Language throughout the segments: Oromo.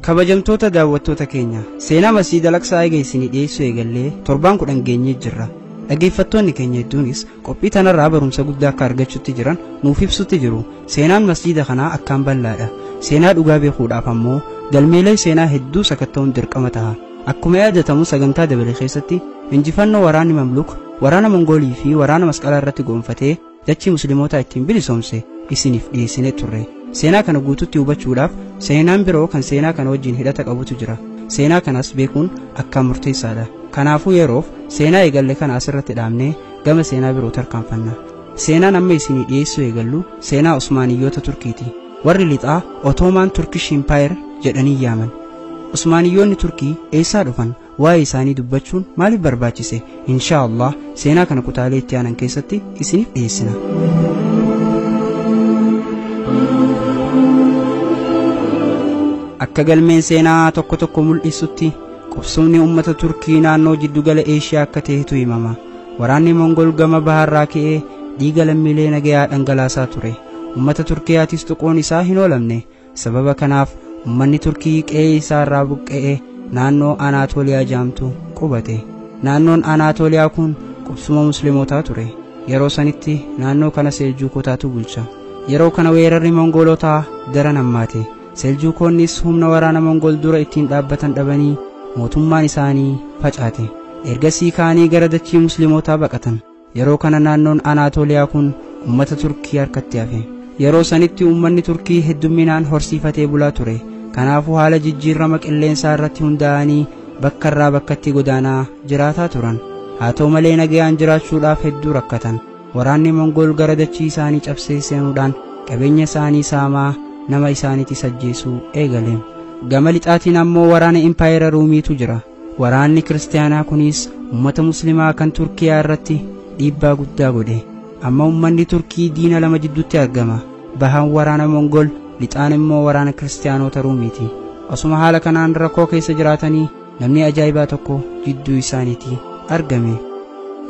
kabajamtoota daawwattoota keenya seenaa masjiida Al-Aqsaa eegaisini dhiyeessuu eegallee torbaan kudhan geenyee jirra. Dhaggeeffattoonni keenya hedduunis qophii tanarraa barumsa guddaa akka argachuutti jiran nuuf ibsutti jiru. Seenaan masjiida kanaa akkaan bal'aadha. Seenaa dhugaa beekuudhaaf ammoo galmeelee seenaa hedduu sakatta'uun dirqama ta'a. Akkuma yaadatamu sagantaa dabalee keessatti injifannoo waraanni Mamluk waraana Mongoolii fi waraana Masqalaa irratti gonfatee dachii musliimotaa ittiin bilisoomse isiniif dhiyeessinee turre. Seenaa kana guututti hubachuudhaaf seenaan biroo kan seenaa kana wajjin hidhata qabutu jira. Seenaa kanas beekuun akkaan murteessaadha. Kanaafuu yeroof seenaa eegalle kana asirratti dhaabnee gama seenaa biroo tarkaanfanna. Seenaan amma isinii dhiyeessuu eegallu seenaa Usmaaniyyoota Turkiiti. Warri lixaa Ottoman Turkish Empire jedhanii yaaman. Usmaaniyyoonni Turkii eessaa dhufan? Waa'ee isaanii dubbachuun maaliif barbaachise? Inshaallah seenaa kana kutaalee itti aanan keessatti isiniif dhiyeessina. Akka galmeen seenaa tokko tokko mul'isutti qubsumni uummata Turkii naannoo jiddugala Eeshiyaa akka ta'etu himama. Waraanni Mongol gama baharraa ka'ee dhiiga lammiilee nagayaa dhangalaasaa ture. Uummata Turkiyaatis tuquun isaa hin oolamne. Sababa kanaaf uummanni Turkii qe'ee isaa irraa buqqa'ee naannoo Anaatooliyaa jedhamtu qubate. Naannoon Anaatooliyaa kun qubsuma musliimotaa ture. Yeroo sanitti naannoo kana Seljuukotaatu bulcha. Yeroo kana weerarri Mongolotaa daran hammaate. Seljuukonnis humna waraana Mongol dura ittiin dhaabbatan dhabanii mootummaan isaanii facaate. Ergasii kaanii gara dachii musliimotaa baqatan. Yeroo kana naannoon Anaatooliyaa kun uummata Turkii harkatti hafe. Yeroo sanitti uummanni Turkii heddumminaan horsiifatee bulaa ture. Kanaafuu haala jijjiirama qilleensaa irratti hundaa'anii bakka irraa bakkatti godaanaa jiraataa turan. Haa ta'u malee nagayaan jiraachuudhaaf hedduu rakkatan. Waraanni Mongol gara dachii isaanii cabsee seenuudhaan qabeenya isaanii saamaa nama isaaniitti ajjeesuu eegale. Gama lixaatiin ammoo waraana Impaayera Ruumiitu jira. Waraanni kiristaanaa kunis uummata muslimaa kan Turkiyaa irratti dhiibbaa guddaa godhe. Amma uummanni Turkii diina lama jidduutti argama. Bahaan waraana Mongol, lixaan immoo waraana kiristaanota Ruumiiti. Osuma haala kanaan rakkoo keessa jiraatanii namni ajaa'ibaa tokko jidduu isaaniitti argame.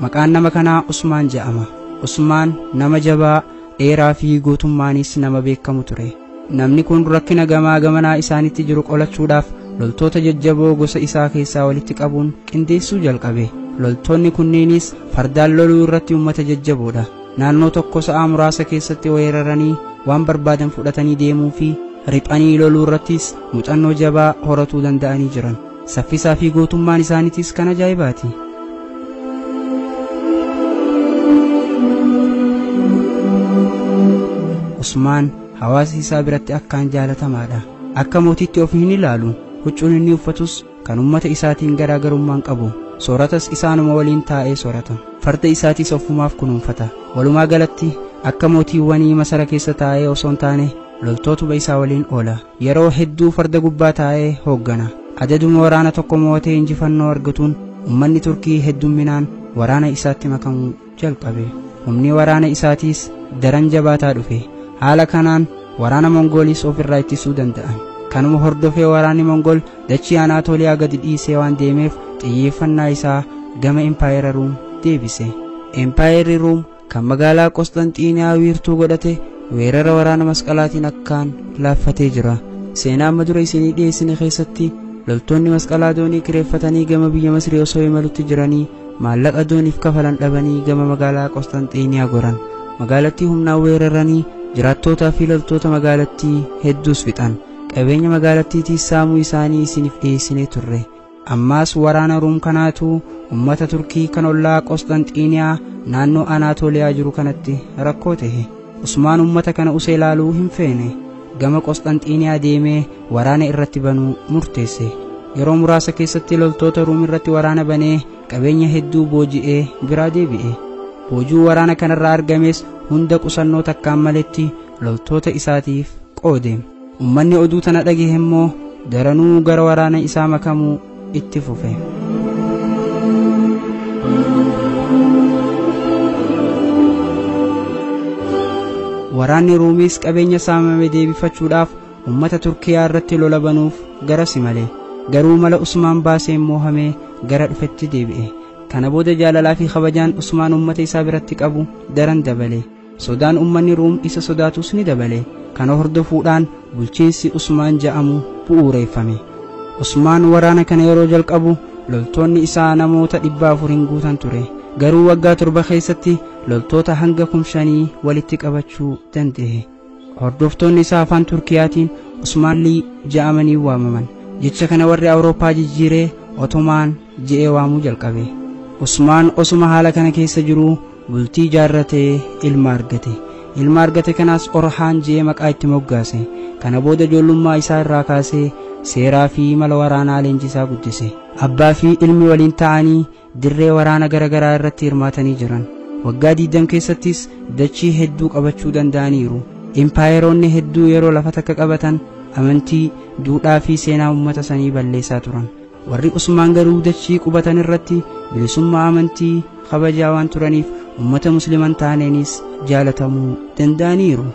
Maqaan nama kanaa Usmaan jedhama. Usmaan nama jabaa, dheeraa fi gootummaanis nama beekamu ture. Namni kun rakkina gamaa gamanaa isaanitti jiru qolachuudhaaf loltoota jajjaboo gosa isaa keessaa walitti qabuun qindeessuu jalqabe. Loltoonni kunneenis fardaan loluu irratti uummata jajjaboodha. Naannoo tokko sa'a muraasa keessatti weeraranii waan barbaadan fudhatanii deemuu fi riphanii loluu irrattis muuxannoo jabaa horatuu danda'anii jiran. Saffisaa fi gootummaan isaaniitis kan ajaa'ibaati. Usmaan hawaasa isaa biratti akkaan jaalatamaadha. Akka mootiitti of hin ilaalu. Huccuun inni uffatus kan uummata isaatiin garaagarummaan qabu. Sooratas isaanuma waliin taa'ee soorata. Farda isaatis ofumaaf kunuunfata. Walumaa galatti akka mootiiwwanii masara keessa taa'ee osoo hin taane loltootuma isaa waliin oola. Yeroo hedduu farda gubbaa taa'ee hooggana. Ajajuma waraana tokko mootee injifannoo argatuun uummanni Turkii heddumminaan waraana isaatti makamuu jalqabe. Humni waraana isaatiis daran jabaataa dhufe. Haala kanaan waraana Mongolis ofirraa ittisuu danda'an. Kanuma hordofee waraanni Mongol dachii Anaatooliyaa gadi dhiisee waan deemeef xiyyeeffannaa isaa gama Impaayera Ruum deebise. Impaayerri Ruum kan magaalaa Qosxanxiiniyaa wiirtuu godhate weerara waraana Masqalaatiin akkaan laaffatee jira. Seenaa amma dura isinii dhiyeessine keessatti loltoonni Masqalaa doonii kireeffatanii gama biyya Masrii osoo imalutti jiranii maallaqa dooniif kafalan dhabanii gama magaalaa Qosxanxiiniyaa goran. Magaalattii humnaan weeraranii jiraattootaa fi loltoota magaalattii hedduus fixan. Qabeenya magaalattiitiis saamuu isaanii isiniif dhiyeessinee turre. Ammaas waraana Ruum kanaatu uummata Turkii kan ollaa Qosxanxiiniyaa naannoo Anaatooliyaa jiru kanatti rakkoo ta'e. Usmaan uummata kana usee ilaaluu hin feene. Gama Qosxanxiiniyaa deemee waraana irratti banuu murteesse. Yeroo muraasa keessatti loltoota Ruum irratti waraana banee qabeenya hedduu booji'ee biraa deebi'e. Boojuu waraana kanarraa argames hunda qusannoo takkaan maletti loltoota isaatiif qoode. Uummanni oduu tana dhagahe immoo daranuu gara waraana isaa makamuu itti fufe. Waraanni Ruumiis qabeenya saamame deebifachuudhaaf ummata Turkiyaa irratti lola banuuf garas imale. Garuu mala Usmaan baaseen moohamee gara dhufetti deebi'e. Kana booda jaalalaa fi kabajaan Usmaan ummata isaa biratti qabu daran dabale. Sodaan ummanni Ruum isa sodaatus ni dabale. Kana hordofuudhaan bulchiinsi Usmaan jedhamu bu'uureeffame. Usmaan waraana kana yeroo jalqabu loltoonni isaa namoota 400 guutan ture. Garuu waggaa 7 keessatti loltoota hanga 5,000 walitti qabachuu danda'e. Hordoftoonni isaa afaan Turkiyaatiin Usmaanlii jedhamanii waamaman. Jecha kana warri Awurooppaa jijjiiree Otomaan jedhee waamuu jalqabe. Usmaan osuma haala kana keessa jiruu bultii jaarratee ilma argate. Ilma argate kanaas Orhaan jedhee maqaa itti moggaase. Kana booda ijoollummaa isaa irraa kaasee seeraa fi mala waraanaa leenjisaa guddise. Abbaa fi ilmi waliin ta'anii dirree waraana garaagaraa irratti hirmaatanii jiran. Waggaa 20 keessattis dachii hedduu qabachuu danda'aniiru. Impaayeroonni hedduu yeroo lafa takka qabatan amantii, duudhaa fi seenaa ummata sanii balleessaa turan. Warri Usmaan garuu dachii qubatan irratti bilisummaa amantii kabajaa waan turaniif ummata musliman ta'aniinis jaalatamuu danda'aniiru.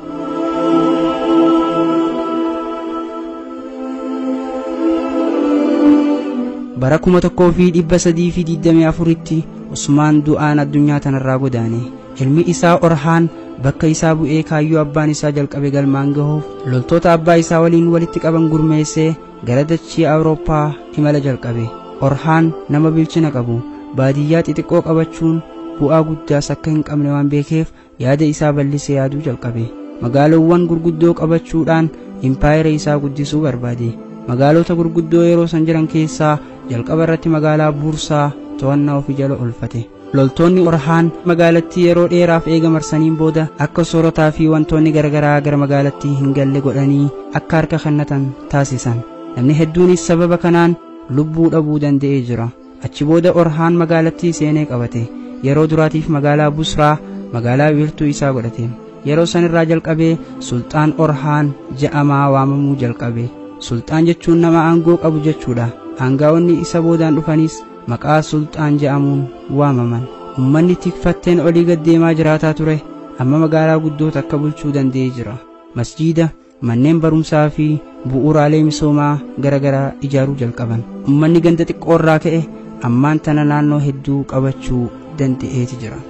Bara 1324tti Usmaan du'aan addunyaa tanarraa godaane. Ilmi isaa Orhaan bakka isaa bu'ee kaayyoo abbaan isaa jalqabe galmaan gahuuf loltoota abbaa isaa waliin walitti qaban gurmeessee gara dachii Awurooppaa imala jalqabe. Orhaan nama bilchina qabu, baadiyyaa xixiqqoo qabachuun bu'aa guddaas akka hin qabne waan beekeef yaada isaa bal'isee yaaduu jalqabe. Magaalawwan gurguddoo qabachuudhaan impaayera isaa guddisuu barbaade. Magaalota gurguddoo yeroo san jiran keessaa jalqaba irratti magaalaa Buursaa to'annaa ofii jala oolfate. Loltoonni Orhaan magaalattii yeroo dheeraaf eega marsaniin booda akka soorataa fi wantoonni garaagaraa gara magaalattii hin galle godhanii akka harka kennatan taasisan. Namni hedduunis sababa kanaan lubbuu dhabuu danda'ee jira. Achi booda Orhaan magaalattii seenee qabate. Yeroo duraatiif magaalaa Busraa magaalaa wiirtuu isaa godhate. Yeroo sanirraa jalqabee Sultaan Orhaan jedhamaa waamamuu jalqabe. Sultaan jechuun nama aangoo qabu jechuudha. Aangaa'onni isa boodaan dhufanis maqaa Sultaan jedhamuun waamaman. Ummanni tikfatteen olii gad deemaa jiraataa ture amma magaalaa guddoo takka bulchuu danda'ee jira. Masjiida, manneen barumsaa fi bu'uuraalee misoomaa garaagaraa ijaaruu jalqaban. Ummanni ganda xiqqoo irraa ka'e ammaan tana naannoo hedduu qabachuu danda'eeti jira.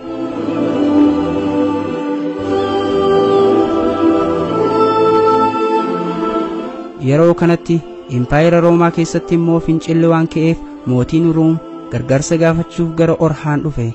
Yeroo kanatti impaayera Roomaa keessatti immoo fincilli waan ka'eef mootiin Ruum gargaarsa gaafachuuf gara Orhaan dhufe.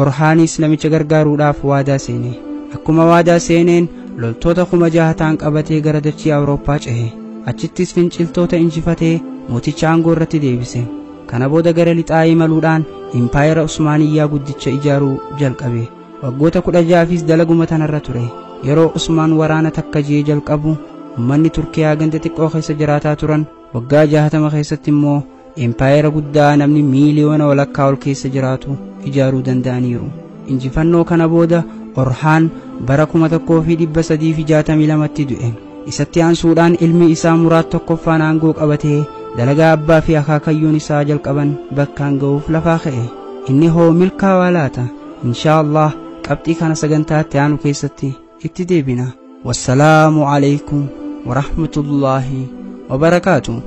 Orhaanis namicha gargaaruudhaaf waadaa seene. Akkuma waadaa seeneen loltoota 600 qabatee gara dachii Awurooppaa cehe. Achittis finciltoota injifatee mooticha aangoo irratti deebise. Kana booda gara lixaa imaluudhaan impaayera Usmaaniyyaa guddicha ijaaruu jalqabe. Waggoota 16fis dalaguma tanarra ture. Yeroo Usmaan waraana takka jee jalqabu ummanni Turkiyaa ganda xiqqoo keessa jiraataa turan waggaa 60 keessatti immoo impaayera guddaa namni miiliyoona walakkaa ol keessa jiraatu ijaaruu danda'aniiru. Injifannoo kana booda Orhaan bara 1362tti du'e. Isatti aansuudhaan ilmi isaa Muraad tokkoffaan aangoo qabatee dalagaa abbaa fi akaakayyuun isaa jalqaban bakkaan ga'uuf lafaa ka'e. Inni hoo milkaa'aa laata? Inshaallah qabxii kana sagantaatti aanu keessatti itti deebina. Wassalaamu alaykum wa rahmatullaahi wa barakaatuh.